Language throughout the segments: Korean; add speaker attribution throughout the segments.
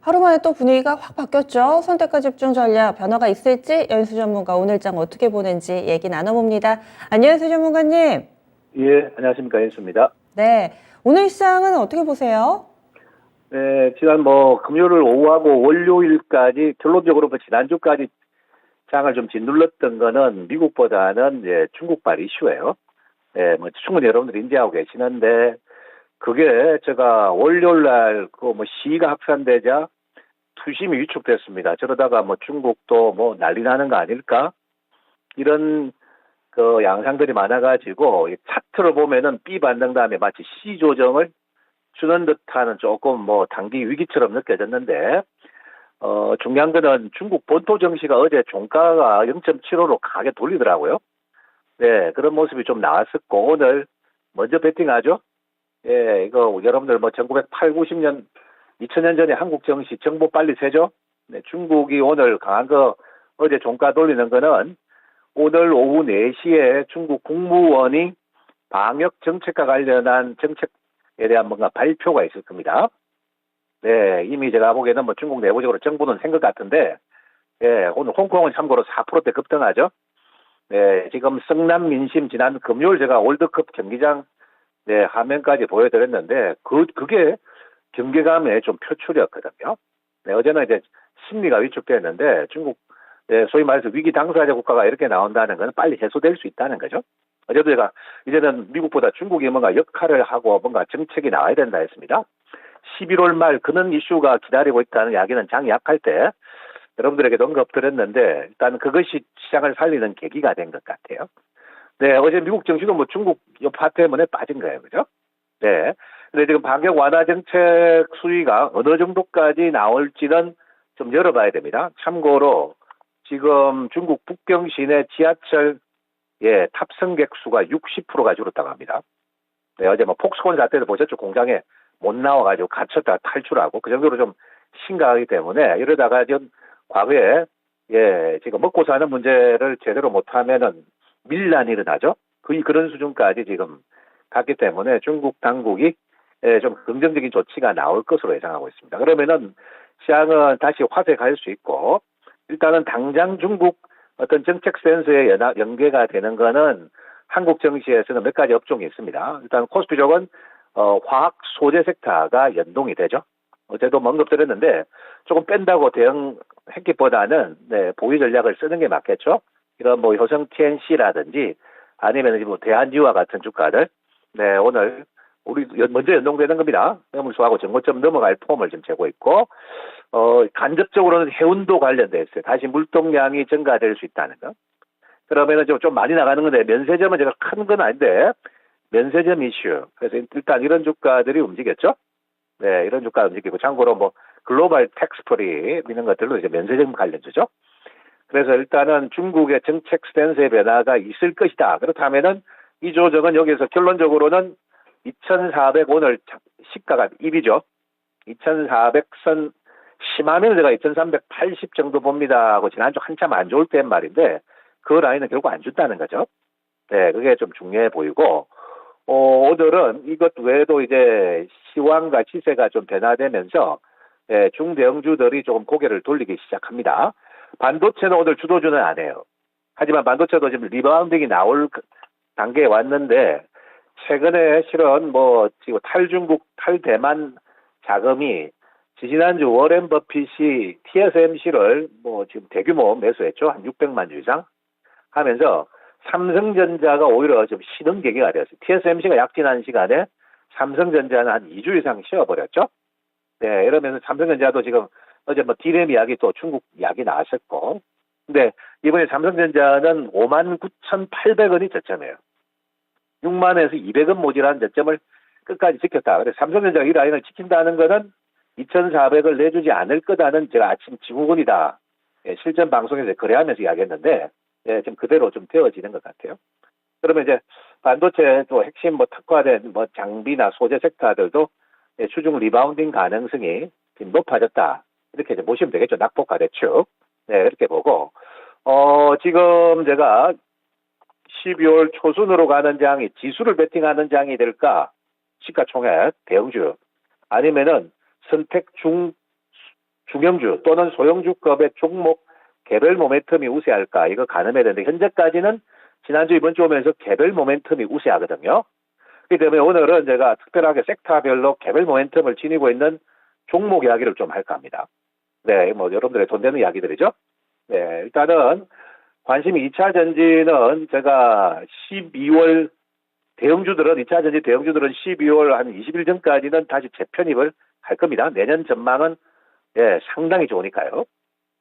Speaker 1: 하루 만에 또 분위기가 확 바뀌었죠. 선택과 집중 전략 변화가 있을지 연수 전문가 오늘장 어떻게 보는지 얘기 나눠봅니다. 안녕하세요, 전문가님.
Speaker 2: 예, 안녕하십니까. 연수입니다.
Speaker 1: 네, 오늘 시장은 어떻게 보세요?
Speaker 2: 네, 지난 금요일 오후하고 월요일까지 결론적으로 지난주까지 장을 좀 짓눌렀던 거는 미국보다는 중국발 이슈예요. 예, 충분히 여러분들이 인지하고 계시는데 그게 제가 월요일 날 시위가 확산되자 투심이 위축됐습니다. 저러다가 중국도 난리 나는 거 아닐까? 이런 그 양상들이 많아가지고 이 차트를 보면은 B 반등 다음에 마치 C 조정을 주는 듯하는 조금 단기 위기처럼 느껴졌는데 중요한 거는 중국 본토 증시가 어제 종가가 0.75로 강하게 돌리더라고요. 네, 그런 모습이 좀 나왔었고 오늘 먼저 베팅하죠. 예, 이거 여러분들 1980, 90년, 2000년 전에 한국 증시 정보 빨리 세죠. 네, 중국이 오늘 강한 거 어제 종가 돌리는 거는 오늘 오후 4시에 중국 국무원이 방역 정책과 관련한 정책에 대한 뭔가 발표가 있을 겁니다. 네, 이미 제가 보기에는 중국 내부적으로 정부는 생각 같은데, 예, 오늘 홍콩은 참고로 4%대 급등하죠. 네, 지금 성남 민심 지난 금요일 제가 월드컵 경기장 화면까지 보여드렸는데, 그게 경계감의 좀 표출이었거든요. 네, 어제는 이제 심리가 위축됐는데, 중국, 소위 말해서 위기 당사자 국가가 이렇게 나온다는 건 빨리 해소될 수 있다는 거죠. 어제도 제가 이제는 미국보다 중국이 뭔가 역할을 하고 뭔가 정책이 나와야 된다 했습니다. 11월 말 그런 이슈가 기다리고 있다는 이야기는 장이 약할 때 여러분들에게도 언급드렸는데 일단 그것이 시장을 살리는 계기가 된 것 같아요. 네, 어제 미국 증시도 중국 여파 때문에 빠진 거예요. 그죠? 네. 근데 지금 방역 완화 정책 수위가 어느 정도까지 나올지는 좀 열어봐야 됩니다. 참고로 지금 중국 북경 시내 지하철 탑승객 수가 60%가 줄었다고 합니다. 네, 어제 폭스콘 사태도 보셨죠? 공장에 못 나와가지고 갇혔다 탈출하고 그 정도로 좀 심각하기 때문에 이러다가 지금 과거에 지금 먹고 사는 문제를 제대로 못하면은 밀란이 일어나죠. 그런 수준까지 지금 갔기 때문에 중국 당국이 좀 긍정적인 조치가 나올 것으로 예상하고 있습니다. 그러면은 시장은 다시 화색할 수 있고 일단은 당장 중국 어떤 정책 센스에 연계가 되는 거는 한국 증시에서는 몇 가지 업종이 있습니다. 일단 코스피 쪽은 화학 소재 섹터가 연동이 되죠. 어제도 언급드렸는데 조금 뺀다고 대응했기보다는 보유 전략을 쓰는 게 맞겠죠. 이런 효성 TNC라든지 아니면 대한지와 같은 주가들 오늘 우리 먼저 연동되는 겁니다. 매물수하고 정고점 넘어갈 폼을 지금 재고 있고 간접적으로는 해운도 관련돼 있어요. 다시 물동량이 증가될 수 있다는 거. 그러면은 좀 많이 나가는 건데 면세점은 제가 큰 건 아닌데 면세점 이슈. 그래서 일단 이런 주가들이 움직였죠. 네, 이런 주가 움직이고 참고로 글로벌 텍스프리 이런 것들로 이제 면세점 관련주죠. 그래서 일단은 중국의 정책 스탠스의 변화가 있을 것이다. 그렇다면은 이 조정은 여기서 결론적으로는 2,400 오늘 시가가 입이죠. 2,400선 심하면 제가 2,380 정도 봅니다 하고 지난주 한참 안 좋을 때인 말인데 그 라인은 결국 안 준다는 거죠. 네, 그게 좀 중요해 보이고 오늘은 이것 외에도 이제 시황과 시세가 좀 변화되면서 중대형주들이 조금 고개를 돌리기 시작합니다. 반도체는 오늘 주도주는 안 해요. 하지만 반도체도 지금 리바운딩이 나올 단계에 왔는데 최근에 실은 지금 탈중국, 탈대만 자금이 지난주 워렌 버핏이 TSMC를 지금 대규모 매수했죠. 한 600만 주 이상 하면서 삼성전자가 오히려 좀 쉬는 계기가 되었어요. TSMC가 약진한 시간에 삼성전자는 한 2주 이상 쉬어버렸죠. 네, 이러면서 삼성전자도 지금 어제 디램 이야기 또 중국 이야기 나왔었고. 근데 이번에 삼성전자는 59,800원이 저점이에요. 6만에서 200원 모질한 저점을 끝까지 지켰다. 그래서 삼성전자가 이 라인을 지킨다는 거는 2,400을 내주지 않을 거다는 제가 아침 지구군이다. 실전 방송에서 거래하면서 이야기했는데 지금 그대로 좀 되어지는 것 같아요. 그러면 이제 반도체 또 핵심 특화된 장비나 소재 섹터들도 추중 리바운딩 가능성이 지금 높아졌다. 이렇게 이제 보시면 되겠죠. 낙폭과 대축. 네, 이렇게 보고 지금 제가 12월 초순으로 가는 장이 지수를 베팅하는 장이 될까? 시가총액 대형주 아니면은 선택 중형주 또는 소형주급의 종목 개별 모멘텀이 우세할까 이거 가늠해야 되는데 현재까지는 지난주 이번 주 오면서 개별 모멘텀이 우세하거든요. 그렇기 때문에 오늘은 제가 특별하게 섹터별로 개별 모멘텀을 지니고 있는 종목 이야기를 좀 할까 합니다. 네, 뭐 여러분들의 돈 되는 이야기들이죠. 네, 일단은 관심 2차 전지는 제가 12월 대형주들은 2차 전지 대형주들은 12월 한 20일 전까지는 다시 재편입을 할 겁니다. 내년 전망은 예, 상당히 좋으니까요.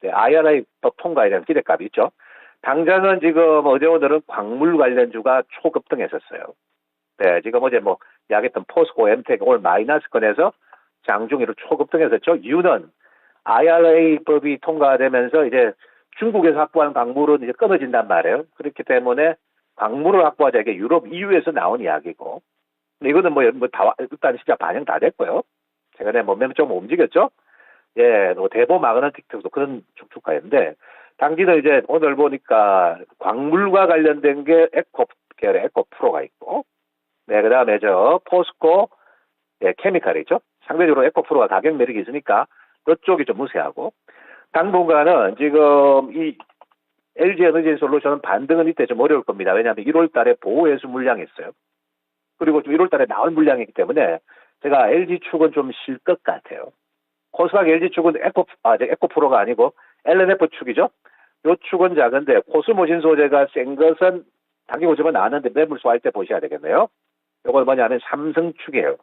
Speaker 2: 네, IRA 법 통과에 대한 기대감이 있죠. 당장은 지금 어제 오늘은 광물 관련주가 초급등했었어요. 네, 지금 어제 뭐 이야기했던 포스코, 엠텍 오늘 마이너스권에서 장중으로 초급등했었죠. 이유는 IRA 법이 통과되면서 이제 중국에서 확보한 광물은 이제 끊어진단 말이에요. 그렇기 때문에 광물을 확보하자 이게 유럽 EU에서 나온 이야기고, 근데 이거는 다 일단 진짜 반영 다 됐고요. 최근에 몸매는 좀 움직였죠. 예, 뭐 대보 마그네틱도 그런 주가였는데 당기는 이제 오늘 보니까 광물과 관련된 게 에코 계열의 에코 프로가 있고, 네, 그다음에 저 포스코 예, 케미칼이죠. 상대적으로 에코 프로가 가격 매력이 있으니까 그쪽이 좀 우세하고, 당분간은 지금 이 LG 에너지 솔루션은 반등은 이때 좀 어려울 겁니다. 왜냐하면 1월 달에 보호회수 물량이 있어요. 그리고 좀 1월 달에 나온 물량이기 때문에 제가 LG 축은 좀 쉴 것 같아요. 코스닥 LG 축은 에코프로가 아니고 LNF 축이죠. 요 축은 작은데 코스모신 소재가 센 것은 당기고 좀 나왔는데 매물소 할 때 보셔야 되겠네요. 요건 뭐냐면 삼성 축이에요.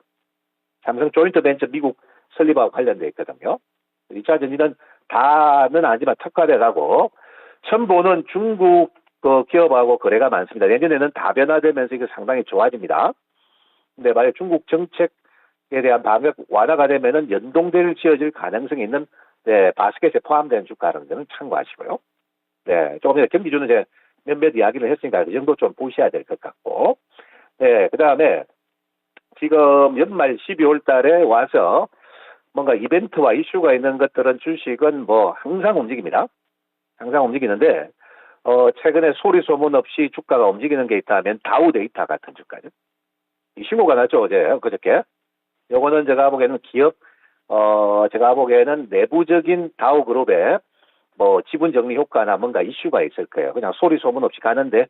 Speaker 2: 삼성 조인트 벤처 미국 설립하고 관련돼 있거든요. 2차 전지는 다는 아니지만 특화돼 가고, 첨보는 중국 기업하고 거래가 많습니다. 내년에는 다변화되면서 이게 상당히 좋아집니다. 근데 만약 중국 정책에 대한 방역 완화가 되면은 연동될 지어질 가능성이 있는 네, 바스켓에 포함된 주가라는 점은 참고하시고요. 네, 조금 전에 경기주는 이제 몇몇 이야기를 했으니까 그 정도 좀 보셔야 될 것 같고, 네, 그 다음에 지금 연말 12월 달에 와서 뭔가 이벤트와 이슈가 있는 것들은 주식은 뭐 항상 움직입니다. 항상 움직이는데, 최근에 소리 소문 없이 주가가 움직이는 게 있다면 다우 데이터 같은 주가죠. 이 신고가 났죠, 어제, 그저께. 요거는 제가 보기에는 제가 보기에는 내부적인 다우 그룹에 뭐 지분 정리 효과나 뭔가 이슈가 있을 거예요. 그냥 소리 소문 없이 가는데,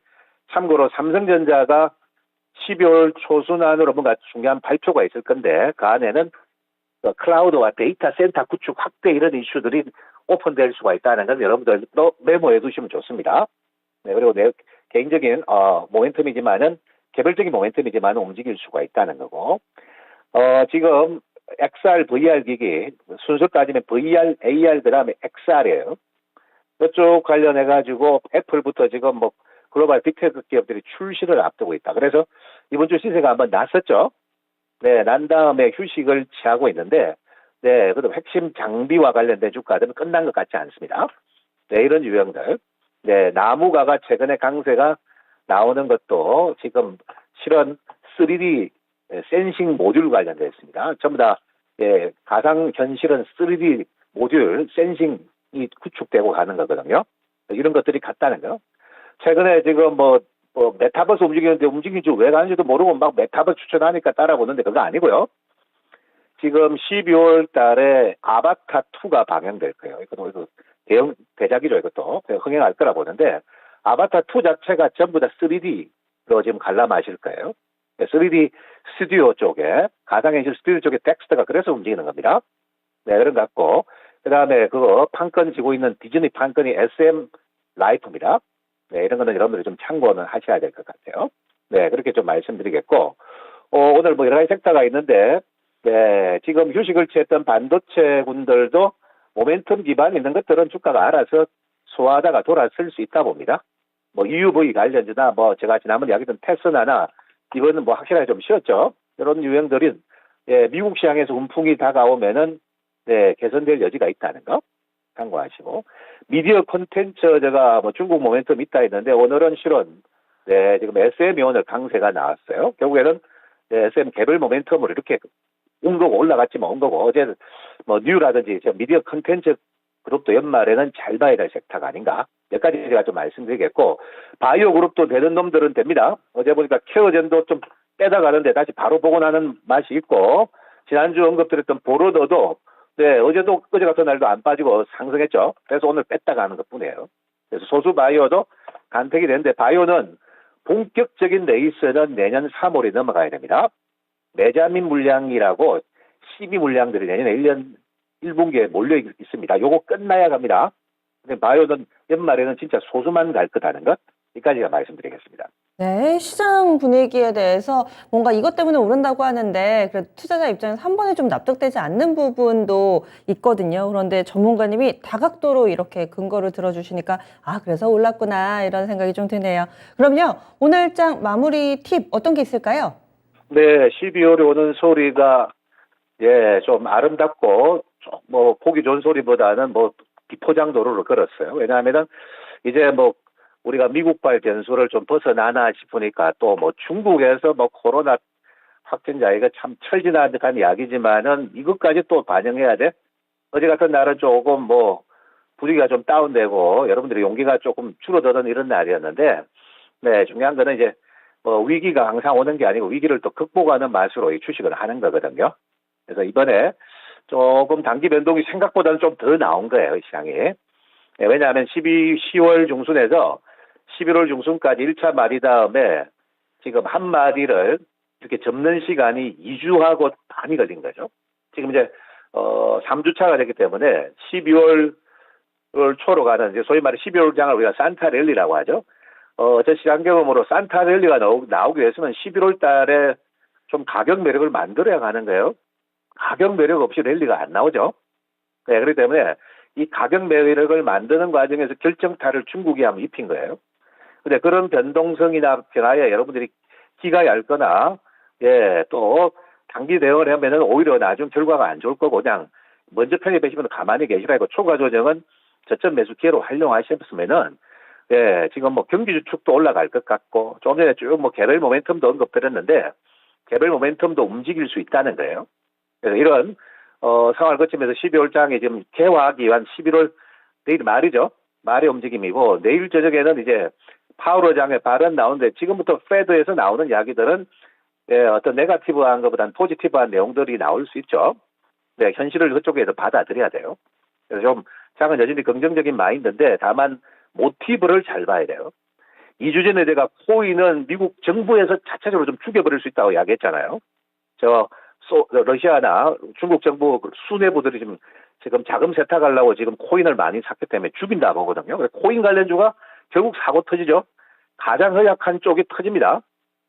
Speaker 2: 참고로 삼성전자가 12월 초순 안으로 뭔가 중요한 발표가 있을 건데, 그 안에는 클라우드와 데이터 센터 구축 확대 이런 이슈들이 오픈될 수가 있다는 건 여러분들도 메모해 두시면 좋습니다. 네, 그리고 내 개인적인 모멘텀이지만은 개별적인 모멘텀이지만 움직일 수가 있다는 거고, 지금 XR, VR 기기 순서 따지면 VR, AR 그다음에 XR이에요. 그쪽 관련해 가지고 애플부터 지금 뭐 글로벌 빅테크 기업들이 출시를 앞두고 있다. 그래서 이번 주 시세가 한번 났었죠. 네, 난 다음에 휴식을 취하고 있는데, 네, 그래도 핵심 장비와 관련된 주가들은 끝난 것 같지 않습니다. 네, 이런 유형들. 네, 나무가가 최근에 강세가 나오는 것도 지금 실은 3D 센싱 모듈 관련되어 있습니다. 전부 다, 예, 가상현실은 3D 모듈 센싱이 구축되고 가는 거거든요. 이런 것들이 같다는 거. 최근에 지금 메타버스 움직이는지 왜 가는지도 모르고 막 메타버스 추천하니까 따라보는데 그거 아니고요. 지금 12월 달에 아바타2가 방영될 거예요. 이것도 대형 대작이죠, 이것도. 흥행할 거라 보는데, 아바타2 자체가 전부 다 3D로 지금 관람하실 거예요. 3D 스튜디오 쪽에, 가상현실 스튜디오 쪽에 텍스트가 그래서 움직이는 겁니다. 네, 그런 것 같고, 그 다음에 판권 지고 있는 디즈니 판권이 SM 라이프입니다. 네, 이런 거는 여러분들이 좀 참고는 하셔야 될 것 같아요. 네, 그렇게 좀 말씀드리겠고, 오늘 뭐 여러 가지 섹터가 있는데, 네, 지금 휴식을 취했던 반도체군들도 모멘텀 기반 있는 것들은 주가가 알아서 소화하다가 돌아설 수 있다 봅니다. 뭐 EUV 관련주나 제가 지난번에 이야기했던 테스나나 이거는 확실하게 좀 쉬었죠. 이런 유형들은 예, 미국 시장에서 훈풍이 다가오면은 네, 개선될 여지가 있다는 거 참고하시고, 미디어 콘텐츠 제가 중국 모멘텀 있다 했는데 오늘은 실은 네, 지금 SM이 오늘 강세가 나왔어요. 결국에는 네, SM 개별 모멘텀으로 이렇게 온 거고 올라갔지만 온 거고, 어제 뉴라든지 미디어 콘텐츠 그룹도 연말에는 잘 봐야 될 섹터가 아닌가. 여기까지 제가 좀 말씀드리겠고, 바이오 그룹도 되는 놈들은 됩니다. 어제 보니까 케어젠도 좀 빼다가는데 다시 바로 복원하는 맛이 있고, 지난주 언급드렸던 보로더도 네, 어제 같은 날도 안 빠지고 상승했죠. 그래서 오늘 뺐다가 하는 것 뿐이에요. 그래서 소수 바이오도 간택이 되는데 바이오는 본격적인 레이스는 내년 3월에 넘어가야 됩니다. 메자민 물량이라고 12 물량들이 내년에 1년 1분기에 몰려 있습니다. 요거 끝나야 갑니다. 근데 바이오는 연말에는 진짜 소수만 갈 거다는 것, 여기까지가 말씀드리겠습니다.
Speaker 1: 네, 시장 분위기에 대해서 뭔가 이것 때문에 오른다고 하는데 그래도 투자자 입장에서 한 번에 좀 납득되지 않는 부분도 있거든요. 그런데 전문가님이 다각도로 이렇게 근거를 들어주시니까 아, 그래서 올랐구나 이런 생각이 좀 드네요. 그럼요, 오늘장 마무리 팁 어떤 게 있을까요?
Speaker 2: 네, 12월에 오는 소리가 좀 아름답고 뭐 보기 좋은 소리보다는 뭐 비포장 도로를 걸었어요. 왜냐하면은 이제 뭐 우리가 미국발 변수를 좀 벗어나나 싶으니까 또 뭐 중국에서 뭐 코로나 확진자 이거 참 철지나간 이야기지만은 이것까지 또 반영해야 돼. 어제 같은 날은 조금 뭐 분위기가 좀 다운되고 여러분들의 용기가 조금 줄어드는 이런 날이었는데, 네, 중요한 거는 이제 뭐 위기가 항상 오는 게 아니고 위기를 또 극복하는 맛으로 이 주식을 하는 거거든요. 그래서 이번에 조금 단기 변동이 생각보다는 좀 더 나온 거예요, 이 시장이. 네, 왜냐하면 10월 중순에서 11월 중순까지 1차 마리 다음에 지금 한 마리를 이렇게 접는 시간이 2주하고 반이 걸린 거죠. 지금 이제 3주차가 됐기 때문에 12월 초로 가는 이제 소위 말해 12월 장을 우리가 산타랠리라고 하죠. 제 시장 경험으로 산타랠리가 나오기 위해서는 11월 달에 좀 가격 매력을 만들어야 가는 거예요. 가격 매력 없이 랠리가 안 나오죠. 네, 그렇기 때문에 이 가격 매력을 만드는 과정에서 결정타를 중국이 한번 입힌 거예요. 근데 그런 변동성이나 변화에 여러분들이 기가 얇거나, 또 단기 대응을 하면은 오히려 나중 결과가 안 좋을 거고 그냥 먼저 편입하시면 가만히 계시라고 초과 조정은 저점 매수 기회로 활용하셨으면은, 지금 뭐 경기 주축도 올라갈 것 같고, 좀 전에 쭉 뭐 개별 모멘텀도 언급드렸는데, 개별 모멘텀도 움직일 수 있다는 거예요. 그래서 이런, 상황을 거치면서 12월 장에 지금 개화하기 위한 11월, 내일 말이죠. 말의 움직임이고, 내일 저녁에는 이제 파월 의장의 발언 나오는데, 지금부터 페드에서 나오는 이야기들은, 어떤 네거티브한 것보다는 포지티브한 내용들이 나올 수 있죠. 네, 현실을 그쪽에서 받아들여야 돼요. 그래서 좀 장은 여전히 긍정적인 마인드인데 다만 모티브를 잘 봐야 돼요. 2주 전에 제가 코인은 미국 정부에서 자체적으로 좀 죽여버릴 수 있다고 이야기했잖아요. 러시아나 중국 정부 수뇌부들이 지금 자금 세탁하려고 지금 코인을 많이 샀기 때문에 죽인다 보거든요. 코인 관련주가 결국 사고 터지죠. 가장 허약한 쪽이 터집니다.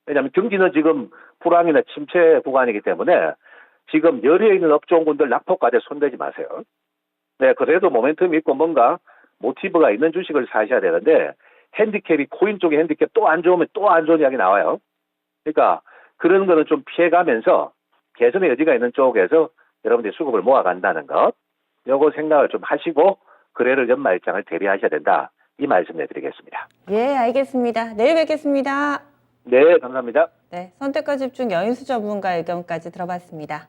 Speaker 2: 왜냐하면 경기는 지금 불황이나 침체 구간이기 때문에 지금 열에 있는 업종군들 낙폭까지 손대지 마세요. 네, 그래도 모멘텀이 있고 뭔가 모티브가 있는 주식을 사셔야 되는데 핸디캡이 코인 쪽의 핸디캡 또 안 좋으면 또 안 좋은 이야기 나와요. 그러니까 그런 거는 좀 피해가면서 개선의 여지가 있는 쪽에서 여러분들이 수급을 모아간다는 것, 요거 생각을 좀 하시고 거래를 연말장을 대비하셔야 된다. 이 말씀 내드리겠습니다.
Speaker 1: 예, 알겠습니다. 내일 뵙겠습니다.
Speaker 2: 네, 감사합니다.
Speaker 1: 네, 선택과 집중 여인수 전문가 의견까지 들어봤습니다.